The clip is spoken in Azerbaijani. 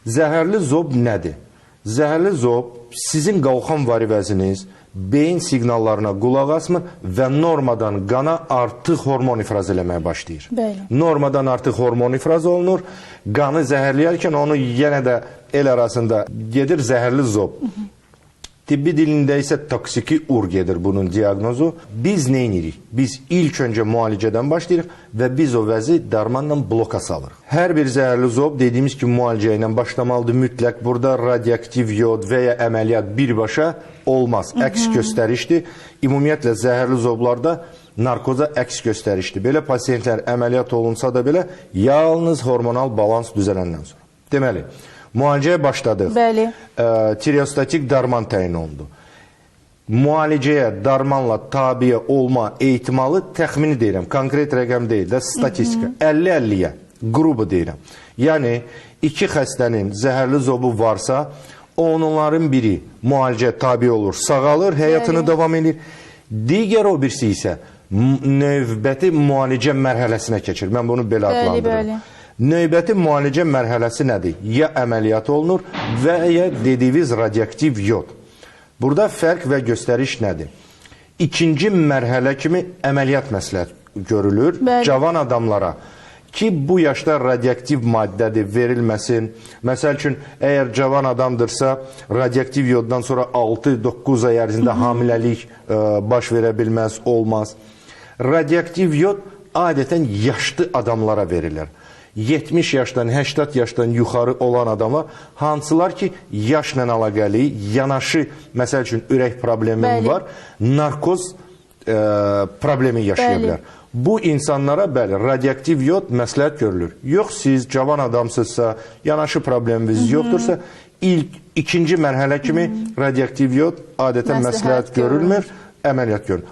Zəhərli zob nədir? Zəhərli zob sizin qalxan varivəziniz beyin siqnallarına qulaq asmır və normadan qana artıq hormon ifraz eləməyə başlayır. Bəli. Normadan artıq hormon ifraz olunur. Qanı zəhərləyərkən onu yenə də el arasında gedir zəhərli zob. Tibbi dilində isə toksiki ur gedir bunun diaqnozu. Biz nə edirik? Biz ilk öncə müalicədən başlayırıq və biz o vəzi dərmanla bloka salırıq. Hər bir zəhərli zob dediyimiz kimi müalicə ilə başlamalıdır. Mütləq burada radioaktiv yod və ya əməliyyat birbaşa olmaz. Əks göstərişdir. Ümumiyyətlə zəhərli zoblarda narkoza əks göstərişdir. Belə pasiyentlər əməliyyat olunsa da belə yalnız hormonal balans düzələndən sonra. Deməli, müalicəyə başladıq. Bəli. Tireostatik darman təyin olundu. Müalicəyə darmanla tabiə olma ehtimalı təxmini deyirəm. Konkret rəqəm deyil də, statistika. 50-50-yə, qrubu deyirəm. Yəni, iki xəstənin zəhərli zobu varsa, onların biri müalicəyə tabi olur, sağalır, həyatını davam edir. Digər o birisi isə növbəti müalicə mərhələsinə keçir. Mən bunu belə adlandırırım. Növbəti müalicə mərhələsi nədir? Ya əməliyyat olunur və ya dediyimiz radioaktiv yod. Burada fərq və göstəriş nədir? İkinci mərhələ kimi əməliyyat məsləhət görülür. Cavan adamlara ki, bu yaşda radioaktiv maddədir, verilməsin. Məsəl üçün, əgər cavan adamdırsa, radioaktiv yoddan sonra 6-9 ay ərzində hamiləlik baş verə bilməz, olmaz. Radioaktiv yod adətən yaşlı adamlara verilir. 70 yaşdan, 80 yaşdan yuxarı olan adamlar, hansılar ki, yaşla əlaqəli, yanaşı, məsəl üçün, ürək problemi var, narkoz problemi yaşaya bilər. Bu insanlara, bəli, radioaktiv yod məsləhət görülür. Yox, siz cavan adamsızsa, yanaşı probleminiz yoxdursa, ikinci mərhələ kimi radioaktiv yod adətən məsləhət görülmür, əməliyyat görülür.